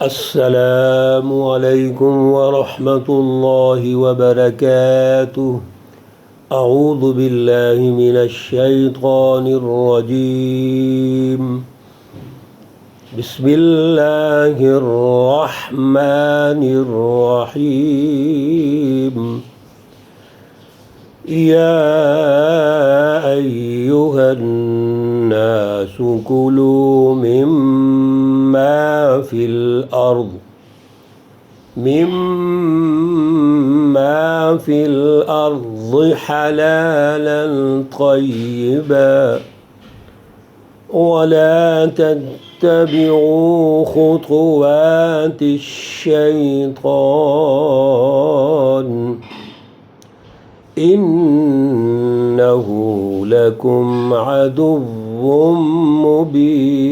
السلام علیکم ورحمۃ اللہ وبرکاتہ۔ اعوذ باللہ من الشیطان الرجیم، بسم اللہ الرحمن الرحیم۔ یا ایہا الناس کلوا مما فی الارض حلالا طیبا ولا تتبعوا خطوات الشیطان انہ لکم عدو مبین۔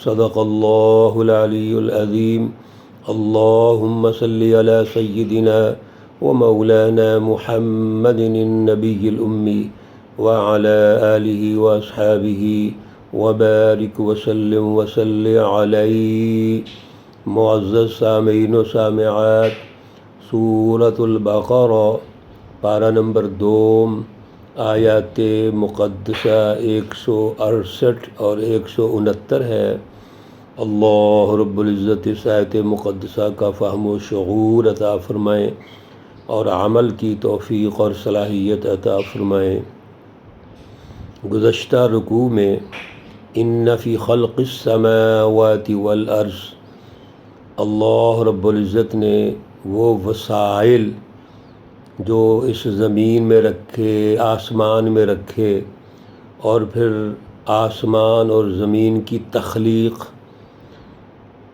صدق اللہ العلی العظیم۔ اللہم صلی علی سیدنا ومولانا محمد النبی الامی وعلی آلہ واصحابہ وبارک وسلم وصلی علیہ۔ معزز سامعین و سامعات، سورۃ البقرہ پارہ نمبر 2، آیات مقدسہ 168 اور 169 ہے۔ اللہ رب العزت اس آیت مقدسہ کا فہم و شعور عطا فرمائیں اور عمل کی توفیق اور صلاحیت عطا فرمائیں۔ گزشتہ رکوع میں ان فی خلق السماوات والارض، اللہ رب العزت نے وہ وسائل جو اس زمین میں رکھے، آسمان میں رکھے، اور پھر آسمان اور زمین کی تخلیق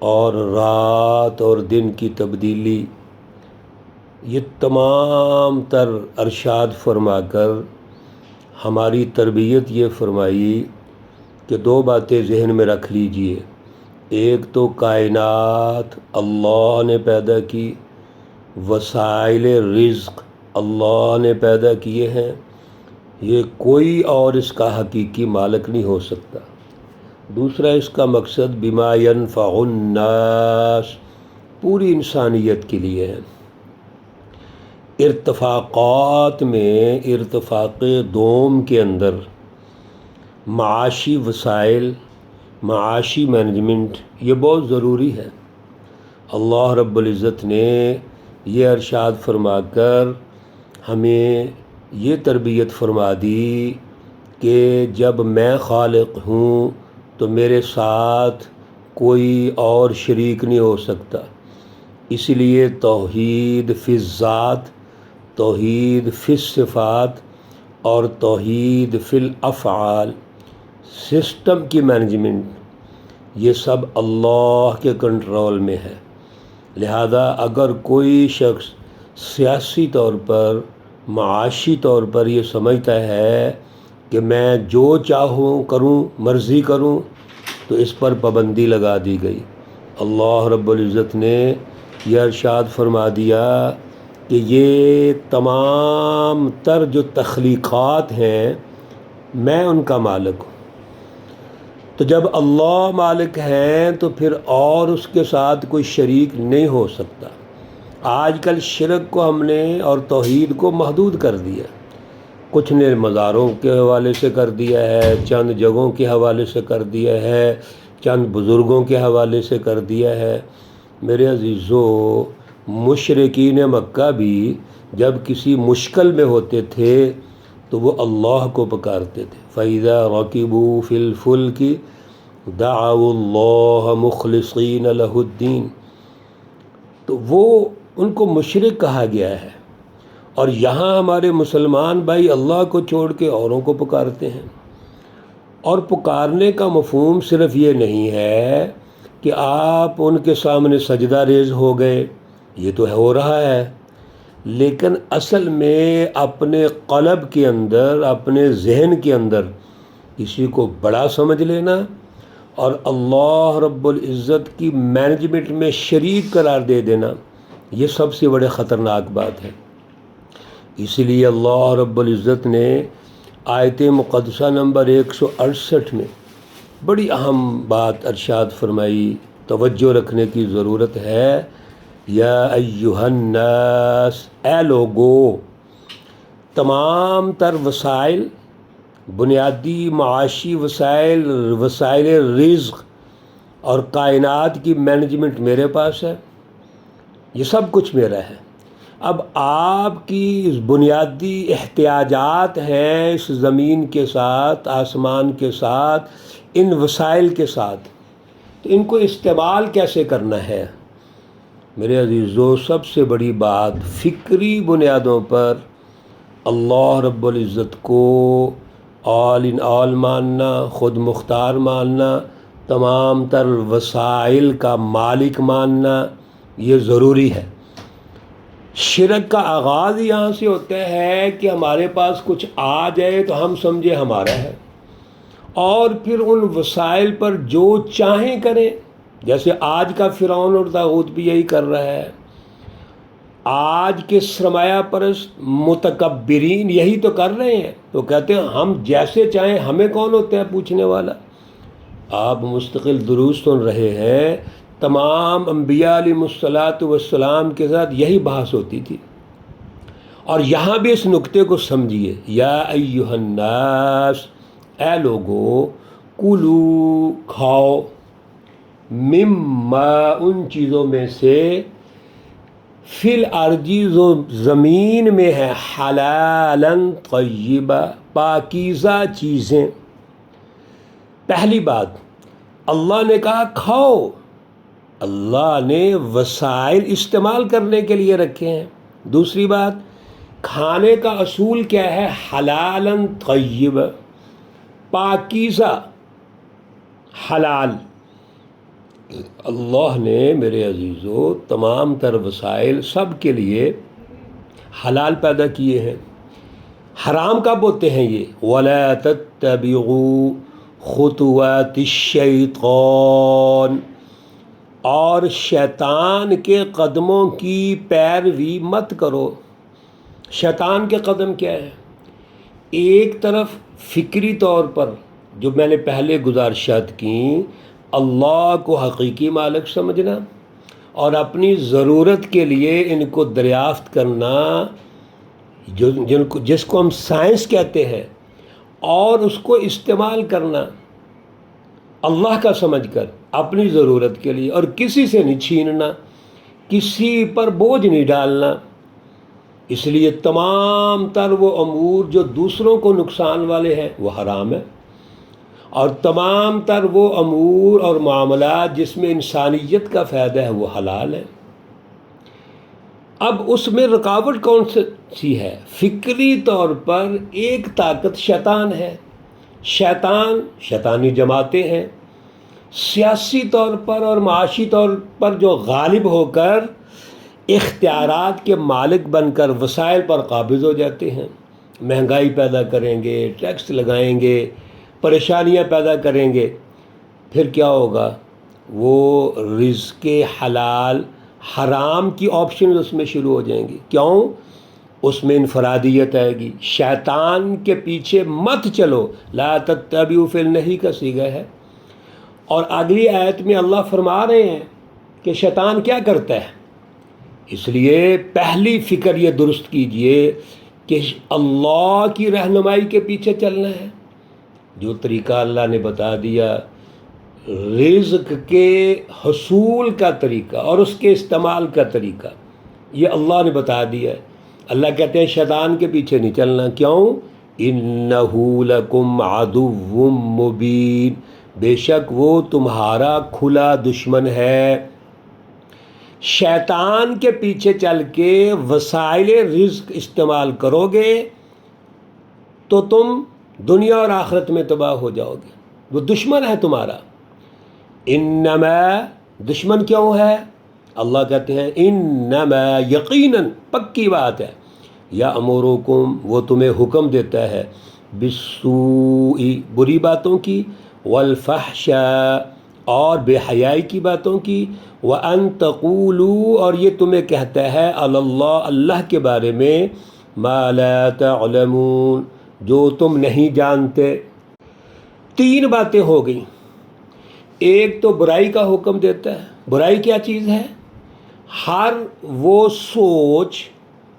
اور رات اور دن کی تبدیلی، یہ تمام تر ارشاد فرما کر ہماری تربیت یہ فرمائی کہ 2 باتیں ذہن میں رکھ لیجئے۔ ایک تو کائنات اللہ نے پیدا کی، وسائل رزق اللہ نے پیدا کیے ہیں، یہ کوئی اور اس کا حقیقی مالک نہیں ہو سکتا۔ دوسرا اس کا مقصد بما ينفع الناس، پوری انسانیت کے لیے ہے۔ ارتفاقات میں ارتفاق دوم کے اندر معاشی وسائل، معاشی مینجمنٹ یہ بہت ضروری ہے۔ اللہ رب العزت نے یہ ارشاد فرما کر ہمیں یہ تربیت فرما دی کہ جب میں خالق ہوں تو میرے ساتھ کوئی اور شریک نہیں ہو سکتا۔ اس لیے توحید فی الذات، توحید فی الصفات اور توحید فی الافعال، سسٹم کی مینجمنٹ، یہ سب اللہ کے کنٹرول میں ہے۔ لہذا اگر کوئی شخص سیاسی طور پر، معاشی طور پر یہ سمجھتا ہے کہ میں جو چاہوں کروں، مرضی کروں، تو اس پر پابندی لگا دی گئی۔ اللہ رب العزت نے یہ ارشاد فرما دیا کہ یہ تمام تر جو تخلیقات ہیں میں ان کا مالک ہوں۔ تو جب اللہ مالک ہیں تو پھر اور اس کے ساتھ کوئی شریک نہیں ہو سکتا۔ آج کل شرک کو ہم نے اور توحید کو محدود کر دیا، کچھ نے مزاروں کے حوالے سے کر دیا ہے، چند جگہوں کے حوالے سے کر دیا ہے، چند بزرگوں کے حوالے سے کر دیا ہے۔ میرے عزیزو، مشرکین مکہ بھی جب کسی مشکل میں ہوتے تھے تو وہ اللہ کو پکارتے تھے۔ فَإِذَا رَكِبُوا فِي الْفُلْكِ دَعَوُا اللَّهَ مُخْلِصِينَ لَهُ الدِّينَ، تو وہ ان کو مشرک کہا گیا ہے۔ اور یہاں ہمارے مسلمان بھائی اللہ کو چھوڑ کے اوروں کو پکارتے ہیں۔ اور پکارنے کا مفہوم صرف یہ نہیں ہے کہ آپ ان کے سامنے سجدہ ریز ہو گئے، یہ تو ہو رہا ہے، لیکن اصل میں اپنے قلب کے اندر، اپنے ذہن کے اندر کسی کو بڑا سمجھ لینا اور اللہ رب العزت کی مینجمنٹ میں شریک قرار دے دینا، یہ سب سے بڑے خطرناک بات ہے۔ اس لیے اللہ رب العزت نے آیت مقدسہ نمبر 168 میں بڑی اہم بات ارشاد فرمائی، توجہ رکھنے کی ضرورت ہے۔ یا ایہا الناس، اے لوگو، تمام تر وسائل، بنیادی معاشی وسائل، وسائل رزق اور کائنات کی مینجمنٹ میرے پاس ہے، یہ سب کچھ میرا ہے۔ اب آپ کی بنیادی احتیاجات ہیں اس زمین کے ساتھ، آسمان کے ساتھ، ان وسائل کے ساتھ، تو ان کو استعمال کیسے کرنا ہے؟ میرے عزیزو، سب سے بڑی بات فکری بنیادوں پر اللہ رب العزت کو آل ان آل ماننا، خود مختار ماننا، تمام تر وسائل کا مالک ماننا، یہ ضروری ہے۔ شرک کا آغاز یہاں سے ہوتا ہے کہ ہمارے پاس کچھ آ جائے تو ہم سمجھے ہمارا ہے، اور پھر ان وسائل پر جو چاہیں کریں، جیسے آج کا فرعون اور طاغوت بھی یہی کر رہا ہے۔ آج کے سرمایہ پرست متکبرین یہی تو کر رہے ہیں، تو کہتے ہیں ہم جیسے چاہیں، ہمیں کون ہوتا ہے پوچھنے والا؟ آپ مستقل دروس سن رہے ہیں، تمام انبیاء علیہ الصلاۃ والسلام کے ساتھ یہی بحث ہوتی تھی، اور یہاں بھی اس نقطے کو سمجھیے۔ یا ایہا الناس، اے لوگو، کلو، کھاؤ، مما، ان چیزوں میں سے، فی الارض، جو زمین میں ہے، حلالا طیبا، پاکیزہ چیزیں۔ پہلی بات، اللہ نے کہا کھاؤ، اللہ نے وسائل استعمال کرنے کے لیے رکھے ہیں۔ دوسری بات، کھانے کا اصول کیا ہے؟ حلالا طیبا، پاکیزہ، حلال۔ اللہ نے میرے عزیزو تمام تر وسائل سب کے لیے حلال پیدا کیے ہیں۔ حرام کب ہوتے ہیں یہ؟ وَلَا تَتَّبِعُوا خُطُوَاتِ الشَّيْطَانِ، اور شیطان کے قدموں کی پیروی مت کرو۔ شیطان کے قدم کیا ہے؟ ایک طرف فکری طور پر جو میں نے پہلے گزارشات کیں، اللہ کو حقیقی مالک سمجھنا اور اپنی ضرورت کے لیے ان کو دریافت کرنا، جس کو ہم سائنس کہتے ہیں، اور اس کو استعمال کرنا اللہ کا سمجھ کر اپنی ضرورت کے لیے، اور کسی سے نہیں چھیننا، کسی پر بوجھ نہیں ڈالنا۔ اس لیے تمام تر وہ امور جو دوسروں کو نقصان والے ہیں وہ حرام ہے، اور تمام تر وہ امور اور معاملات جس میں انسانیت کا فائدہ ہے وہ حلال ہے۔ اب اس میں رکاوٹ کون سی ہے؟ فکری طور پر ایک طاقت شیطان ہے، شیطانی جماعتیں ہیں، سیاسی طور پر اور معاشی طور پر جو غالب ہو کر اختیارات کے مالک بن کر وسائل پر قابض ہو جاتے ہیں، مہنگائی پیدا کریں گے، ٹیکس لگائیں گے، پریشانیاں پیدا کریں گے، پھر کیا ہوگا؟ وہ رزق حلال حرام کی آپشنز اس میں شروع ہو جائیں گی۔ کیوں؟ اس میں انفرادیت آئے گی۔ شیطان کے پیچھے مت چلو، لا تتبعوا، فی النہی کا صیغہ ہے۔ اور اگلی آیت میں اللہ فرما رہے ہیں کہ شیطان کیا کرتا ہے۔ اس لیے پہلی فکر یہ درست کیجئے کہ اللہ کی رہنمائی کے پیچھے چلنا ہے۔ جو طریقہ اللہ نے بتا دیا، رزق کے حصول کا طریقہ اور اس کے استعمال کا طریقہ، یہ اللہ نے بتا دیا ہے۔ اللہ کہتے ہیں شیطان کے پیچھے نہیں چلنا۔ کیوں؟ اِنَّهُ لَكُمْ عَدُوٌّ مُّبِينٌ، بے شک وہ تمہارا کھلا دشمن ہے۔ شیطان کے پیچھے چل کے وسائل رزق استعمال کرو گے تو تم دنیا اور آخرت میں تباہ ہو جاؤ گے۔ وہ دشمن ہے تمہارا۔ انما، دشمن کیوں ہے؟ اللہ کہتے ہیں انما، یقیناً، پکی بات ہے، یامرکم، وہ تمہیں حکم دیتا ہے، بالسوء، بری باتوں کی، والفحشاء، اور بے حیائی کی باتوں کی، وان تقولوا، اور یہ تمہیں کہتا ہے، علی اللہ، اللہ کے بارے میں، ما لا تعلمون، جو تم نہیں جانتے۔ تین باتیں ہو گئیں۔ ایک تو برائی کا حکم دیتا ہے۔ برائی کیا چیز ہے؟ ہر وہ سوچ،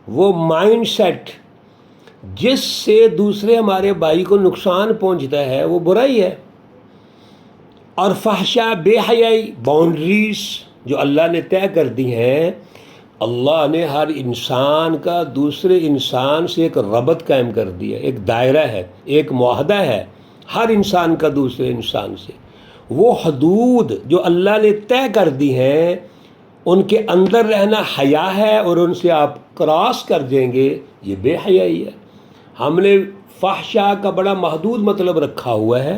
وہ مائنڈ سیٹ جس سے دوسرے ہمارے بھائی کو نقصان پہنچتا ہے وہ برائی ہے۔ اور فحشا، بے حیائی، باؤنڈریز جو اللہ نے طے کر دی ہیں، اللہ نے ہر انسان کا دوسرے انسان سے ایک ربط قائم کر دیا، ایک دائرہ ہے، ایک معاہدہ ہے ہر انسان کا دوسرے انسان سے۔ وہ حدود جو اللہ نے طے کر دی ہیں ان کے اندر رہنا حیا ہے، اور ان سے آپ کراس کر دیں گے یہ بے حیائی ہے۔ ہم نے فحشا کا بڑا محدود مطلب رکھا ہوا ہے،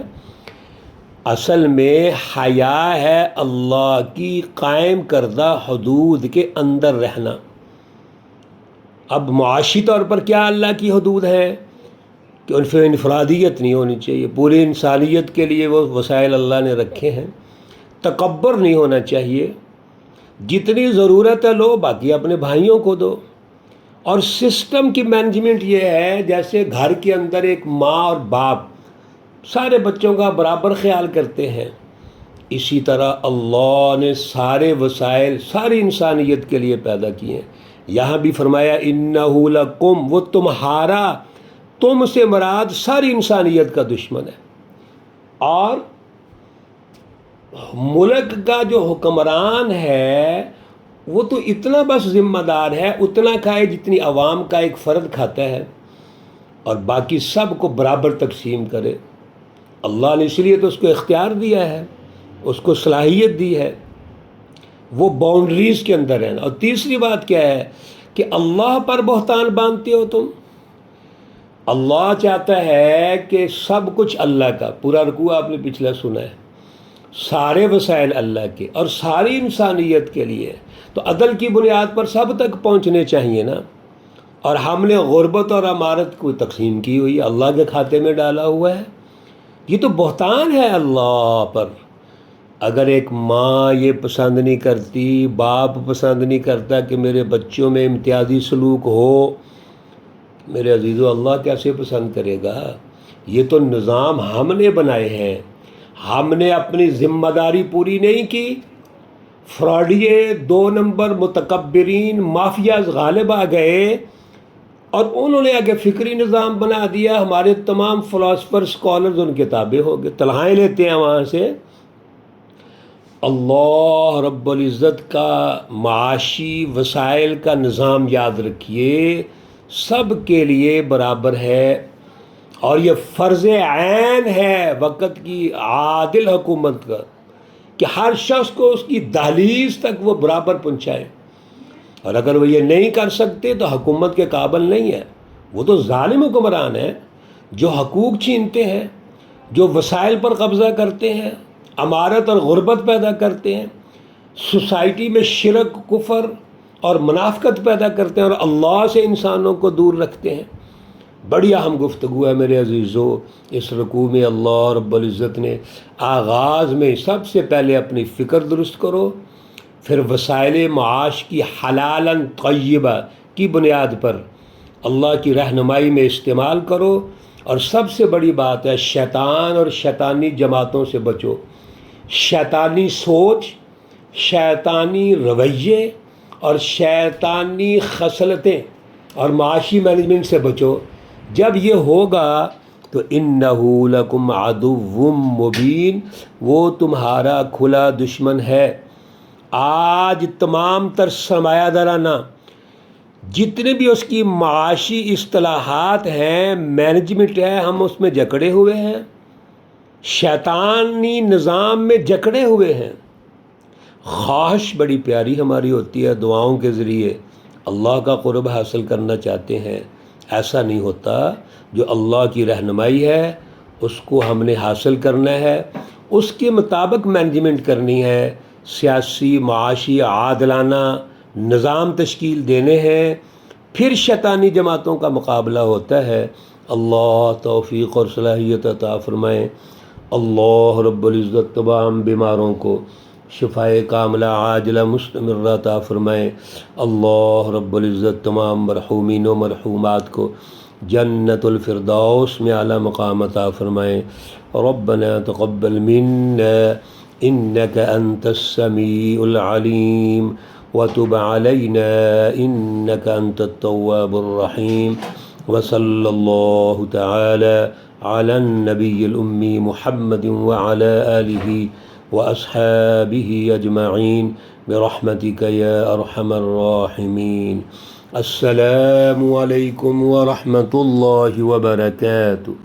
اصل میں حیا ہے اللہ کی قائم کردہ حدود کے اندر رہنا۔ اب معاشی طور پر کیا اللہ کی حدود ہے کہ ان سے انفرادیت نہیں ہونی چاہیے، پوری انسانیت کے لیے وہ وسائل اللہ نے رکھے ہیں۔ تکبر نہیں ہونا چاہیے، جتنی ضرورت ہے لو، باقی اپنے بھائیوں کو دو۔ اور سسٹم کی مینجمنٹ یہ ہے جیسے گھر کے اندر ایک ماں اور باپ سارے بچوں کا برابر خیال کرتے ہیں، اسی طرح اللہ نے سارے وسائل ساری انسانیت کے لیے پیدا کیے ہیں۔ یہاں بھی فرمایا انہ لکم، وہ تمہارا، تم سے مراد ساری انسانیت کا دشمن ہے۔ اور ملک کا جو حکمران ہے وہ تو اتنا بس ذمہ دار ہے، اتنا کھائے جتنی عوام کا ایک فرد کھاتا ہے، اور باقی سب کو برابر تقسیم کرے۔ اللہ نے اس لیے تو اس کو اختیار دیا ہے، اس کو صلاحیت دی ہے، وہ باؤنڈریز کے اندر رہنا۔ اور تیسری بات کیا ہے کہ اللہ پر بہتان باندھتے ہو تم۔ اللہ چاہتا ہے کہ سب کچھ اللہ کا، پورا رکوع آپ نے پچھلا سنا ہے، سارے وسائل اللہ کے اور ساری انسانیت کے لیے، تو عدل کی بنیاد پر سب تک پہنچنے چاہیے نا۔ اور ہم نے غربت اور امارت کو تقسیم کی ہوئی، اللہ کے کھاتے میں ڈالا ہوا ہے۔ یہ تو بہتان ہے اللہ پر۔ اگر ایک ماں یہ پسند نہیں کرتی، باپ پسند نہیں کرتا کہ میرے بچوں میں امتیازی سلوک ہو، میرے عزیزو اللہ کیسے پسند کرے گا؟ یہ تو نظام ہم نے بنائے ہیں، ہم نے اپنی ذمہ داری پوری نہیں کی۔ فراڈیے، 2 نمبر متکبرین، مافیاز غالب آ گئے اور انہوں نے آگے فکری نظام بنا دیا۔ ہمارے تمام فلاسفر اسکالرز ان کے تابع ہو گئے، تنخواہیں لیتے ہیں وہاں سے۔ اللہ رب العزت کا معاشی وسائل کا نظام یاد رکھیے، سب کے لیے برابر ہے، اور یہ فرض عین ہے وقت کی عادل حکومت کا کہ ہر شخص کو اس کی دہلیز تک وہ برابر پہنچائے۔ اور اگر وہ یہ نہیں کر سکتے تو حکومت کے قابل نہیں ہے، وہ تو ظالم حکمران ہیں جو حقوق چھینتے ہیں، جو وسائل پر قبضہ کرتے ہیں، امارت اور غربت پیدا کرتے ہیں، سوسائٹی میں شرک، کفر اور منافقت پیدا کرتے ہیں، اور اللہ سے انسانوں کو دور رکھتے ہیں۔ بڑی اہم گفتگو ہے میرے عزیزو۔ اس رکوع میں اللہ رب العزت نے آغاز میں سب سے پہلے اپنی فکر درست کرو، پھر وسائل معاش کی حلالاً طیبہ کی بنیاد پر اللہ کی رہنمائی میں استعمال کرو، اور سب سے بڑی بات ہے شیطان اور شیطانی جماعتوں سے بچو۔ شیطانی سوچ، شیطانی رویے اور شیطانی خصلتیں اور معاشی مینجمنٹ سے بچو۔ جب یہ ہوگا تو انہ لکم عدو مبین، وہ تمہارا کھلا دشمن ہے۔ آج تمام تر سرمایہ دارانہ جتنے بھی اس کی معاشی اصطلاحات ہیں، مینجمنٹ ہے، ہم اس میں جکڑے ہوئے ہیں، شیطانی نظام میں جکڑے ہوئے ہیں۔ خواہش بڑی پیاری ہماری ہوتی ہے، دعاؤں کے ذریعے اللہ کا قرب حاصل کرنا چاہتے ہیں، ایسا نہیں ہوتا۔ جو اللہ کی رہنمائی ہے اس کو ہم نے حاصل کرنا ہے، اس کے مطابق مینجمنٹ کرنی ہے، سیاسی معاشی عادلانہ نظام تشکیل دینے ہیں، پھر شیطانی جماعتوں کا مقابلہ ہوتا ہے۔ اللہ توفیق اور صلاحیت عطا فرمائیں۔ اللہ رب العزت تمام بیماروں کو شفائے کاملہ عاجلہ مستمرہ عطا فرمائیں۔ اللہ رب العزت تمام مرحومین و مرحومات کو جنت الفردوس میں اعلیٰ مقام عطا فرمائیں۔ ربنا تقبل منا إنك أنت السميع العليم وتب علينا إنك أنت التواب الرحيم. وصلى الله تعالى على النبي الأمي محمد وعلى آله وأصحابه أجمعين برحمتك يا أرحم الراحمين. السلام عليكم ورحمة الله وبركاته.